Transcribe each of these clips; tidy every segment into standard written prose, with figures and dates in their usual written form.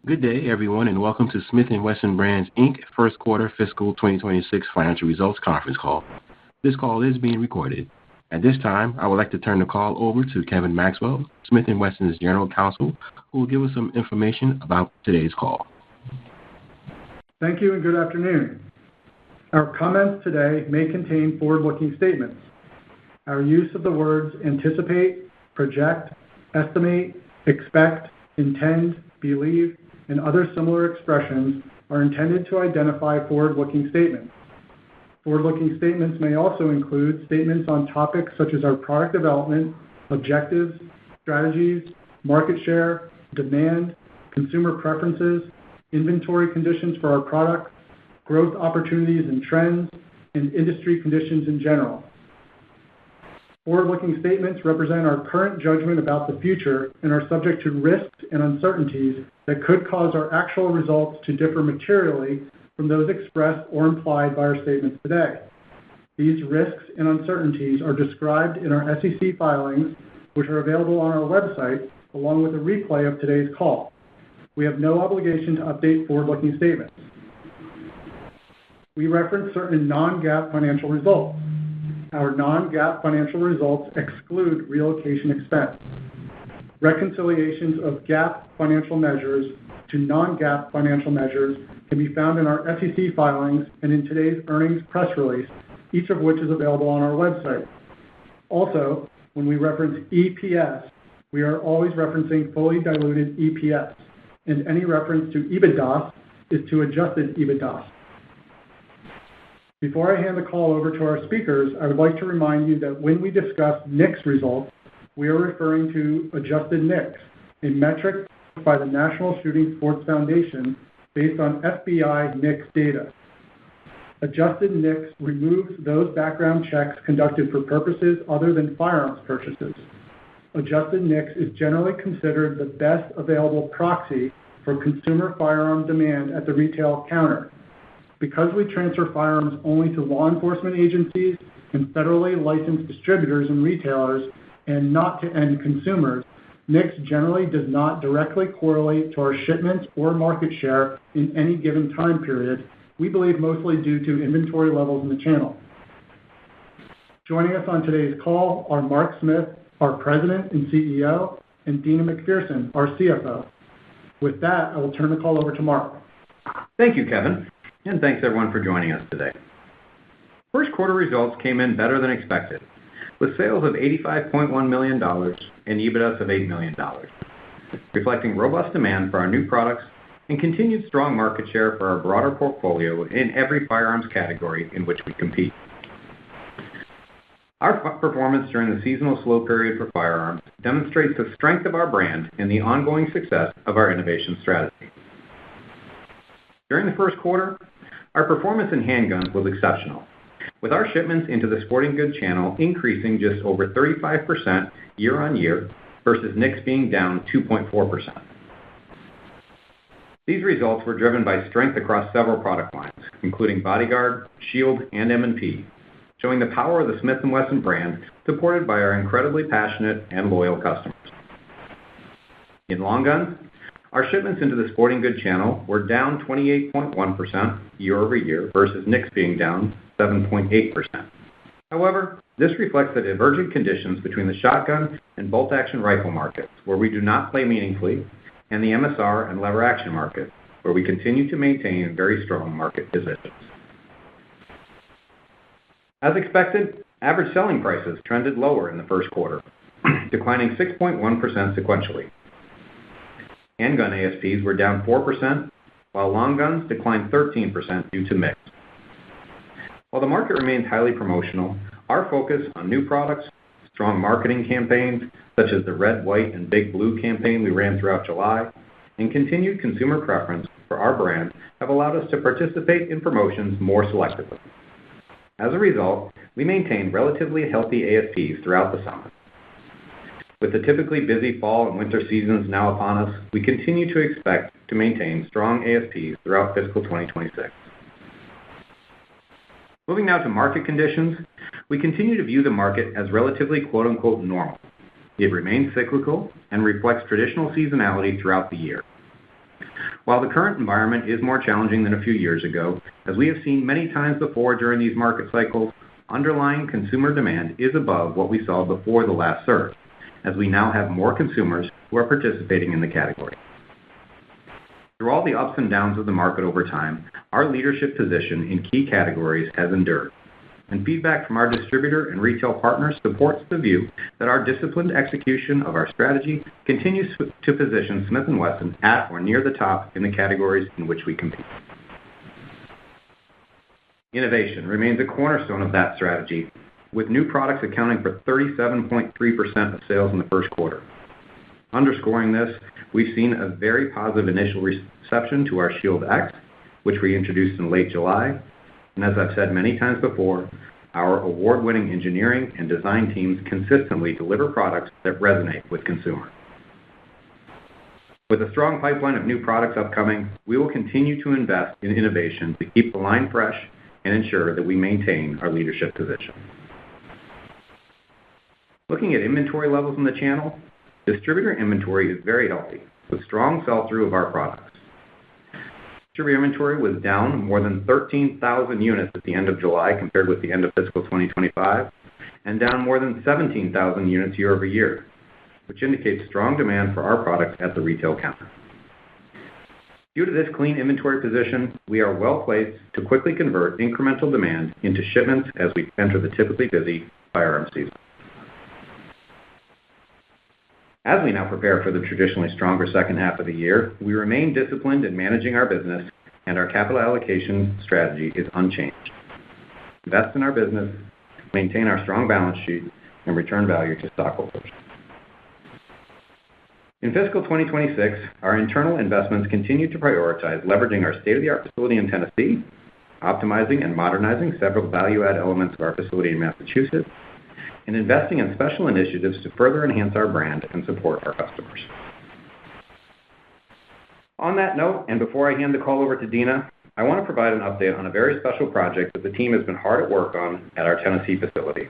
Good day, everyone, and welcome to Smith & Wesson Brands, Inc. First Quarter Fiscal 2026 Financial Results Conference Call. This call is being recorded. At this time, I would like to turn the call over to Kevin Maxwell, Smith & Wesson's General Counsel, who will give us some information about today's call. Thank you and good afternoon. Our comments today may contain forward-looking statements. Our use of the words anticipate, project, estimate, expect, intend, believe, and other similar expressions are intended to identify forward-looking statements. Forward-looking statements may also include statements on topics such as our product development, objectives, strategies, market share, demand, consumer preferences, inventory conditions for our products, growth opportunities and trends, and industry conditions in general. Forward-looking statements represent our current judgment about the future and are subject to risks and uncertainties that could cause our actual results to differ materially from those expressed or implied by our statements today. These risks and uncertainties are described in our SEC filings, which are available on our website, along with a replay of today's call. We have no obligation to update forward-looking statements. We reference certain non-GAAP financial results. Our non-GAAP financial results exclude relocation expense. Reconciliations of GAAP financial measures to non-GAAP financial measures can be found in our SEC filings and in today's earnings press release, each of which is available on our website. Also, when we reference EPS, we are always referencing fully diluted EPS, and any reference to EBITDA is to adjusted EBITDA. Before I hand the call over to our speakers, I would like to remind you that when we discuss NICS results, we are referring to adjusted NICS, a metric by the National Shooting Sports Foundation based on FBI NICS data. Adjusted NICS removes those background checks conducted for purposes other than firearms purchases. Adjusted NICS is generally considered the best available proxy for consumer firearm demand at the retail counter. Because we transfer firearms only to law enforcement agencies and federally licensed distributors and retailers and not to end consumers, NICS generally does not directly correlate to our shipments or market share in any given time period, we believe mostly due to inventory levels in the channel. Joining us on today's call are Mark Smith, our President and CEO, and Deana McPherson, our CFO. With that, I will turn the call over to Mark. Thank you, Kevin. And thanks everyone for joining us today. First quarter results came in better than expected, with sales of $85.1 million and EBITDA of $8 million, reflecting robust demand for our new products and continued strong market share for our broader portfolio in every firearms category in which we compete. Our performance during the seasonal slow period for firearms demonstrates the strength of our brand and the ongoing success of our innovation strategy. During the first quarter, our performance in handguns was exceptional, with our shipments into the sporting goods channel increasing just over 35% year-on-year versus NICS being down 2.4%. These results were driven by strength across several product lines, including Bodyguard, Shield, and M&P, showing the power of the Smith & Wesson brand supported by our incredibly passionate and loyal customers. In long guns, our shipments into the sporting goods channel were down 28.1% year-over-year versus NICS being down 7.8%. However, this reflects the divergent conditions between the shotgun and bolt-action rifle markets, where we do not play meaningfully, and the MSR and lever-action market, where we continue to maintain very strong market positions. As expected, average selling prices trended lower in the first quarter, declining 6.1% sequentially. Handgun ASPs were down 4%, while long guns declined 13% due to mix. While the market remains highly promotional, our focus on new products, strong marketing campaigns such as the Red, White, and Big Blue campaign we ran throughout July, and continued consumer preference for our brand have allowed us to participate in promotions more selectively. As a result, we maintained relatively healthy ASPs throughout the summer. With the typically busy fall and winter seasons now upon us, we continue to expect to maintain strong ASPs throughout fiscal 2026. Moving now to market conditions, we continue to view the market as relatively quote-unquote normal. It remains cyclical and reflects traditional seasonality throughout the year. While the current environment is more challenging than a few years ago, as we have seen many times before during these market cycles, underlying consumer demand is above what we saw before the last surge, as we now have more consumers who are participating in the category. Through all the ups and downs of the market over time, our leadership position in key categories has endured, and feedback from our distributor and retail partners supports the view that our disciplined execution of our strategy continues to position Smith & Wesson at or near the top in the categories in which we compete. Innovation remains a cornerstone of that strategy, with new products accounting for 37.3% of sales in the first quarter. Underscoring this, we've seen a very positive initial reception to our Shield X, which we introduced in late July. And as I've said many times before, our award-winning engineering and design teams consistently deliver products that resonate with consumers. With a strong pipeline of new products upcoming, we will continue to invest in innovation to keep the line fresh and ensure that we maintain our leadership position. Looking at inventory levels in the channel, distributor inventory is very healthy, with strong sell-through of our products. Distributor inventory was down more than 13,000 units at the end of July compared with the end of fiscal 2025, and down more than 17,000 units year over year, which indicates strong demand for our products at the retail counter. Due to this clean inventory position, we are well placed to quickly convert incremental demand into shipments as we enter the typically busy firearm season. As we now prepare for the traditionally stronger second half of the year, we remain disciplined in managing our business, and our capital allocation strategy is unchanged. Invest in our business, maintain our strong balance sheet, and return value to stockholders. In fiscal 2026, our internal investments continue to prioritize leveraging our state-of-the-art facility in Tennessee, optimizing and modernizing several value-add elements of our facility in Massachusetts, and investing in special initiatives to further enhance our brand and support our customers. On that note, and before I hand the call over to Dina, I want to provide an update on a very special project that the team has been hard at work on at our Tennessee facility.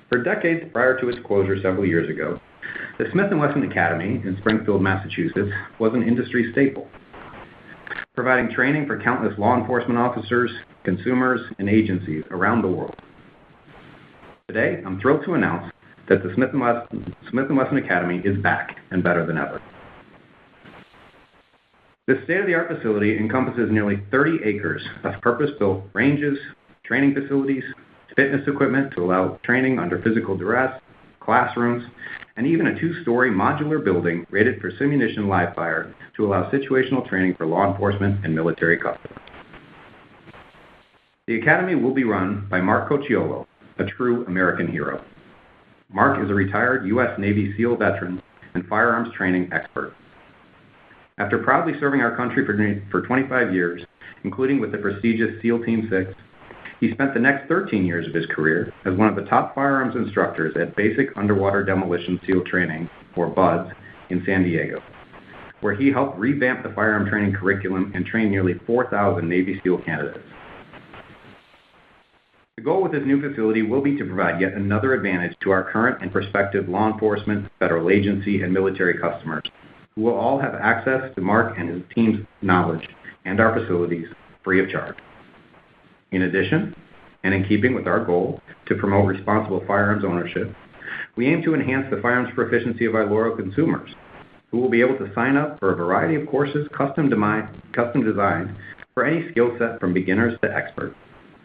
For decades prior to its closure several years ago, the Smith & Wesson Academy in Springfield, Massachusetts, was an industry staple, providing training for countless law enforcement officers, consumers, and agencies around the world. Today, I'm thrilled to announce that the Smith & Wesson Academy is back and better than ever. This state-of-the-art facility encompasses nearly 30 acres of purpose-built ranges, training facilities, fitness equipment to allow training under physical duress, classrooms, and even a 2-story modular building rated for simunition live fire to allow situational training for law enforcement and military customers. The Academy will be run by Mark Cocciolo, a true American hero. Mark is a retired U.S. Navy SEAL veteran and firearms training expert. After proudly serving our country for 25 years, including with the prestigious SEAL Team 6, he spent the next 13 years of his career as one of the top firearms instructors at Basic Underwater Demolition SEAL Training, or BUDS, in San Diego, where he helped revamp the firearm training curriculum and train nearly 4,000 Navy SEAL candidates. The goal with this new facility will be to provide yet another advantage to our current and prospective law enforcement, federal agency, and military customers, who will all have access to Mark and his team's knowledge and our facilities free of charge. In addition, and in keeping with our goal to promote responsible firearms ownership, we aim to enhance the firearms proficiency of our loyal consumers, who will be able to sign up for a variety of courses custom designed for any skill set from beginners to experts,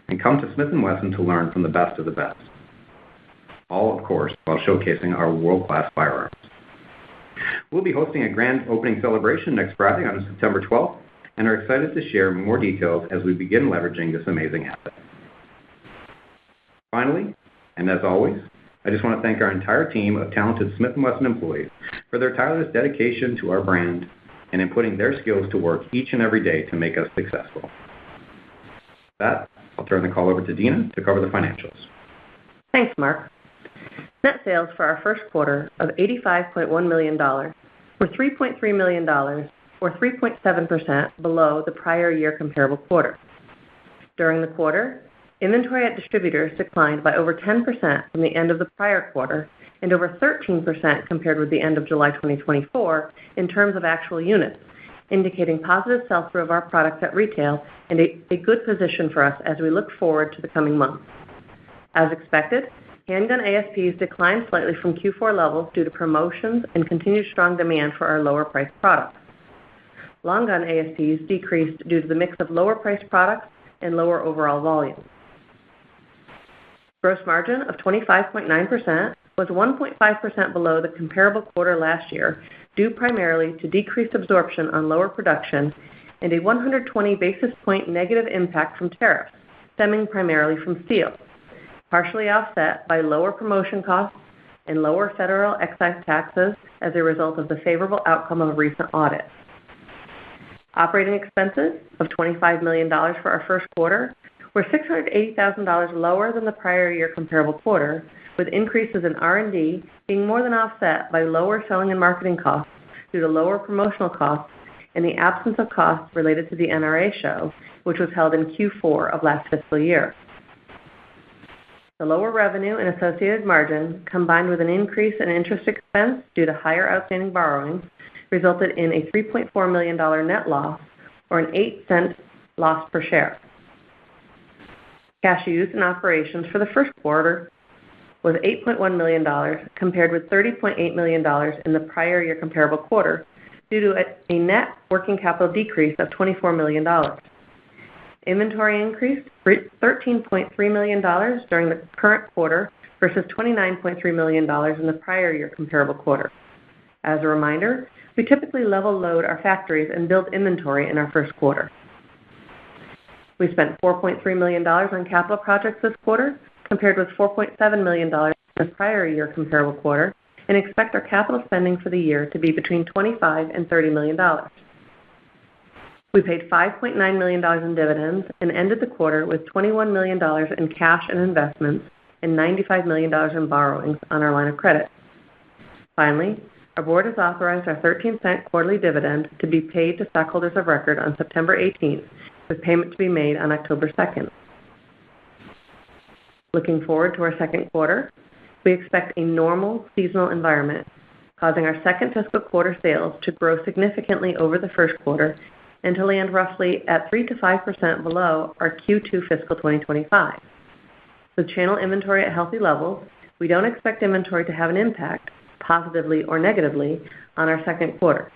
and come to Smith & Wesson to learn from the best of the best. All, of course, while showcasing our world-class firearms. We'll be hosting a grand opening celebration next Friday on September 12th, and are excited to share more details as we begin leveraging this amazing asset. Finally, and as always, I just want to thank our entire team of talented Smith & Wesson employees for their tireless dedication to our brand and in putting their skills to work each and every day to make us successful. With that, I'll turn the call over to Dina to cover the financials. Thanks, Mark. Net sales for our first quarter of $85.1 million were $3.3 million, or 3.7% below the prior year comparable quarter. During the quarter, inventory at distributors declined by over 10% from the end of the prior quarter and over 13% compared with the end of July 2024 in terms of actual units, indicating positive sell-through of our products at retail and a good position for us as we look forward to the coming months. As expected, handgun ASPs declined slightly from Q4 levels due to promotions and continued strong demand for our lower-priced products. Long gun ASPs decreased due to the mix of lower-priced products and lower overall volume. Gross margin of 25.9% was 1.5% below the comparable quarter last year, due primarily to decreased absorption on lower production and a 120 basis point negative impact from tariffs, stemming primarily from steel, partially offset by lower promotion costs and lower federal excise taxes as a result of the favorable outcome of a recent audit. Operating expenses of $25 million for our first quarter were $680,000 lower than the prior year comparable quarter, with increases in R&D being more than offset by lower selling and marketing costs due to lower promotional costs and the absence of costs related to the NRA show, which was held in Q4 of last fiscal year. The lower revenue and associated margin, combined with an increase in interest expense due to higher outstanding borrowings, resulted in a $3.4 million net loss, or an 8-cent loss per share. Cash used in operations for the first quarter was $8.1 million, compared with $30.8 million in the prior year comparable quarter, due to a net working capital decrease of $24 million. Inventory increased $13.3 million during the current quarter versus $29.3 million in the prior year comparable quarter. As a reminder, we typically level load our factories and build inventory in our first quarter. We spent $4.3 million on capital projects this quarter, compared with $4.7 million in the prior year comparable quarter, and expect our capital spending for the year to be between $25 and $30 million. We paid $5.9 million in dividends and ended the quarter with $21 million in cash and investments and $95 million in borrowings on our line of credit. Finally, our board has authorized our 13-cent quarterly dividend to be paid to stockholders of record on September 18th, with payment to be made on October 2nd. Looking forward to our second quarter, we expect a normal seasonal environment, causing our second fiscal quarter sales to grow significantly over the first quarter and to land roughly at 3 to 5% below our Q2 fiscal 2025. With channel inventory at healthy levels, we don't expect inventory to have an impact, positively or negatively, on our second quarter.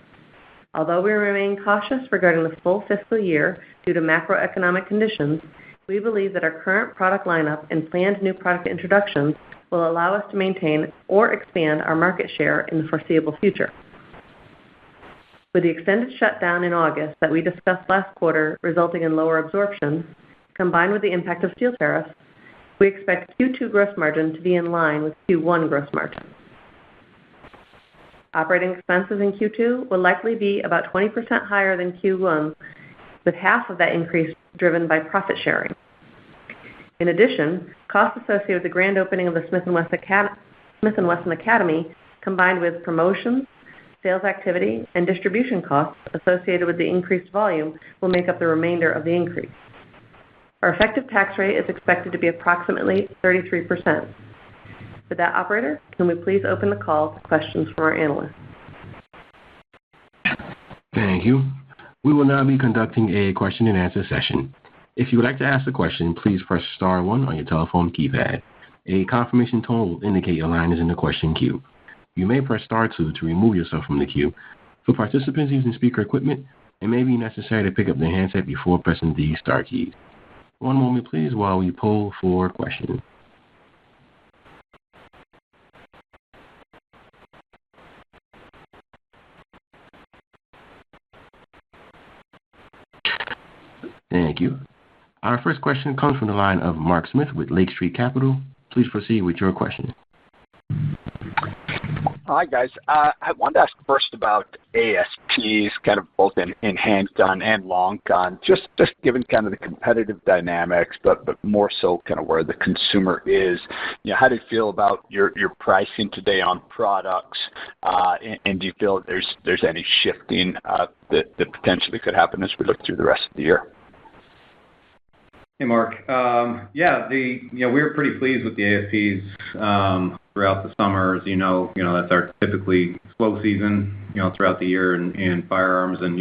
Although we remain cautious regarding the full fiscal year due to macroeconomic conditions, we believe that our current product lineup and planned new product introductions will allow us to maintain or expand our market share in the foreseeable future. With the extended shutdown in August that we discussed last quarter resulting in lower absorption, combined with the impact of steel tariffs, we expect Q2 gross margin to be in line with Q1 gross margin. Operating expenses in Q2 will likely be about 20% higher than Q1, with half of that increase driven by profit sharing. In addition, costs associated with the grand opening of the Smith & Wesson Academy, combined with promotions, sales activity, and distribution costs associated with the increased volume, will make up the remainder of the increase. Our effective tax rate is expected to be approximately 33%. With that, operator, can we please open the call to questions from our analysts? Thank you. We will now be conducting a question-and-answer session. If you would like to ask a question, please press star 1 on your telephone keypad. A confirmation tone will indicate your line is in the question queue. You may press star 2 to remove yourself from the queue. For participants using speaker equipment, it may be necessary to pick up the handset before pressing the star keys. One moment, please, while we poll for questions. Thank you. Our first question comes from the line of Mark Smith with Lake Street Capital. Please proceed with your question. Hi, guys. I wanted to ask first about ASPs, kind of both in handgun and long gun, just given kind of the competitive dynamics, but more so kind of where the consumer is. You know, how do you feel about your pricing today on products, and do you feel there's any shifting that potentially could happen as we look through the rest of the year? Hey, Mark. We were pretty pleased with the ASPs throughout the summer. As you know, that's our typically slow season, throughout the year in firearms. And,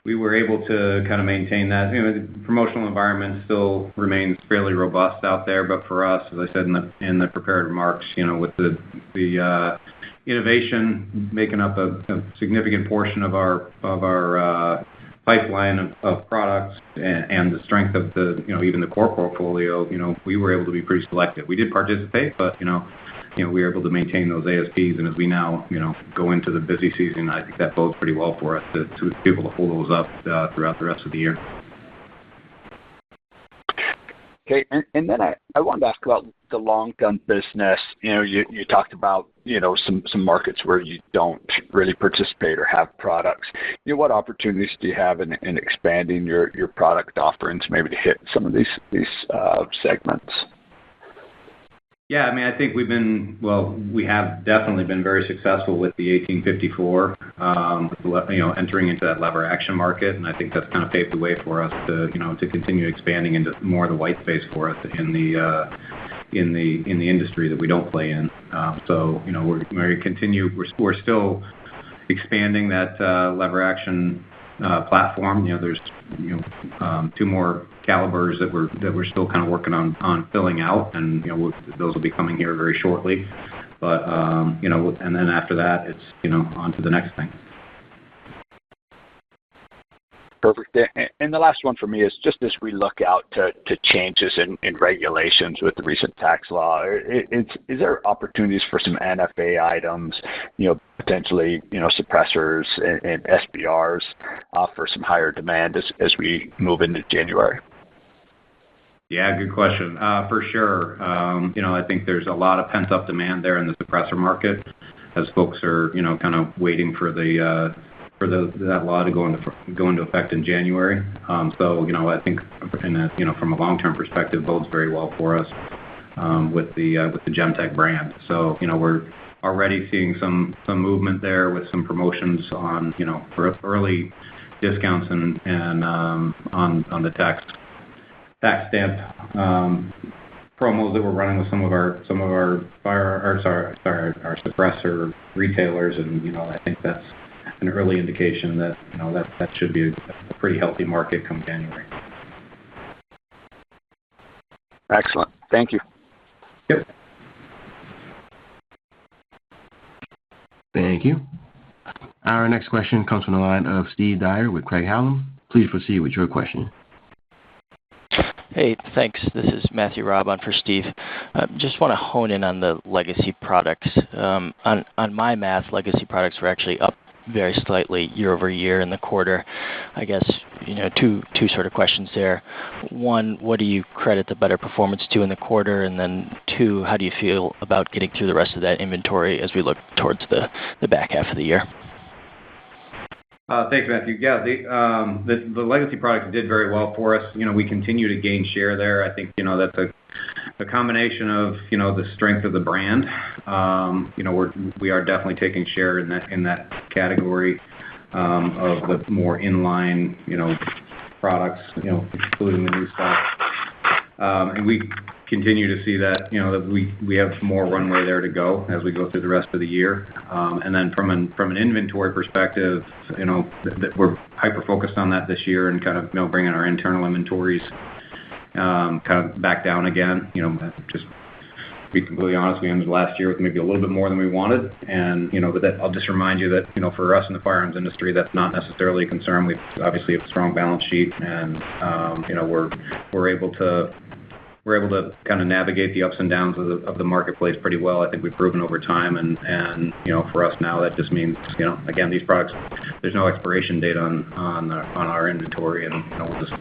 we were able to kind of maintain that. The promotional environment still remains fairly robust out there, but for us, as I said in the prepared remarks, with the innovation making up a significant portion of our pipeline of products and the strength of the even the core portfolio, we were able to be pretty selective. We did participate, but we were able to maintain those ASPs, and as we now go into the busy season, I think that bodes pretty well for us to be able to hold those up throughout the rest of the year. Okay, and then I wanted to ask about the long gun business. You talked about some markets where you don't really participate or have products. What opportunities do you have in expanding your product offerings, maybe to hit some of these segments? Yeah, I think we have definitely been very successful with the 1854, entering into that lever action market, and I think that's kind of paved the way for us to continue expanding into more of the white space for us in the industry that we don't play in. So we're going to continue. We're still expanding that lever action platform. There's two more calibers that we're still kind of working on filling out, and those will be coming here very shortly. But and then after that, it's on to the next thing. Perfect. And the last one for me is just as we look out to changes in regulations with the recent tax law, is there opportunities for some NFA items, potentially, suppressors and SBRs for some higher demand as we move into January? Yeah, good question. For sure. I think there's a lot of pent-up demand there in the suppressor market as folks are, kind of waiting for that law to go into effect in January. So, I think from a long-term perspective, bodes very well for us with the Gemtech brand. So, we're already seeing some movement there with some promotions on, for early discounts and on the tax stamp promos that we're running with some of our our suppressor retailers, and I think that's an early indication that that should be a pretty healthy market come January. Excellent. Thank you. Yep. Thank you. Our next question comes from the line of Steve Dyer with Craig-Hallum. Please proceed with your question. Hey, thanks. This is Matthew Robb on for Steve. Just want to hone in on the legacy products. On my math, legacy products were actually up very slightly year over year in the quarter. I guess, two sort of questions there. One, what do you credit the better performance to in the quarter? And then two, how do you feel about getting through the rest of that inventory as we look towards the back half of the year? Thanks, Matthew. Yeah, the legacy products did very well for us. We continue to gain share there. I think, that's a combination of, the strength of the brand. We are definitely taking share in that category of the more inline, products, excluding the new stuff. And we continue to see that, that we have more runway there to go as we go through the rest of the year. And then from an inventory perspective, that we're hyper focused on that this year and kind of, bringing our internal inventories kind of back down again. Just to be completely honest, we ended last year with maybe a little bit more than we wanted. And, but that, I'll just remind you that, for us in the firearms industry, that's not necessarily a concern. We obviously have a strong balance sheet, and, we're able to kind of navigate the ups and downs of the marketplace pretty well. I think we've proven over time, and for us now, that just means, again, these products, there's no expiration date on our inventory, and we'll just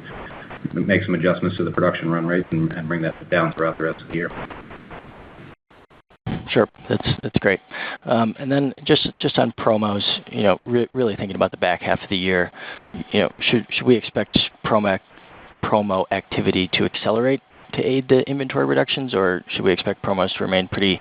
make some adjustments to the production run rate and bring that down throughout the rest of the year. Sure, that's great. And then just on promos, really thinking about the back half of the year, should we expect promo activity to accelerate to aid the inventory reductions, or should we expect promos to remain pretty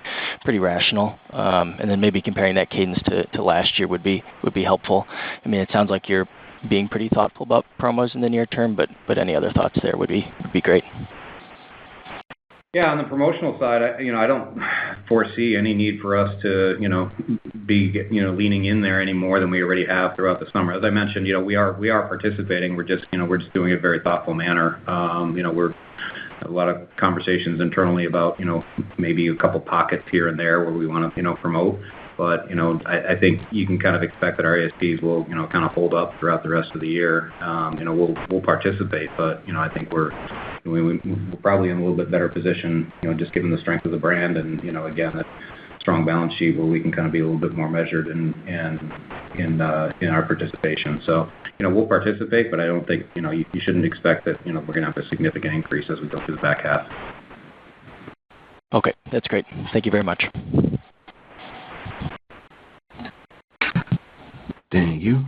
rational? And then maybe comparing that cadence to last year would be helpful. I mean, it sounds like you're being pretty thoughtful about promos in the near term, but any other thoughts there would be great. Yeah, on the promotional side, I don't foresee any need for us to, be, leaning in there any more than we already have throughout the summer. As I mentioned, we are participating. We're just doing it in a very thoughtful manner. We're a lot of conversations internally about, maybe a couple pockets here and there where we want to, promote. But, I think you can kind of expect that our ASPs will, kind of hold up throughout the rest of the year. We'll participate, but, I think we're probably in a little bit better position, just given the strength of the brand and, again, that strong balance sheet where we can kind of be a little bit more measured in our participation. So, we'll participate, but I don't think, you shouldn't expect that, we're going to have a significant increase as we go through the back half. Okay, that's great. Thank you very much. Thank you.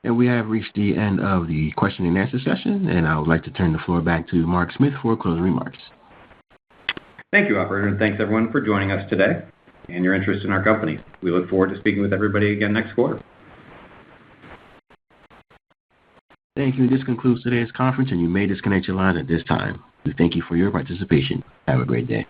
And we have reached the end of the question and answer session, and I would like to turn the floor back to Mark Smith for closing remarks. Thank you, operator, and thanks everyone for joining us today and your interest in our company. We look forward to speaking with everybody again next quarter. Thank you. This concludes today's conference, and you may disconnect your line at this time. We thank you for your participation. Have a great day.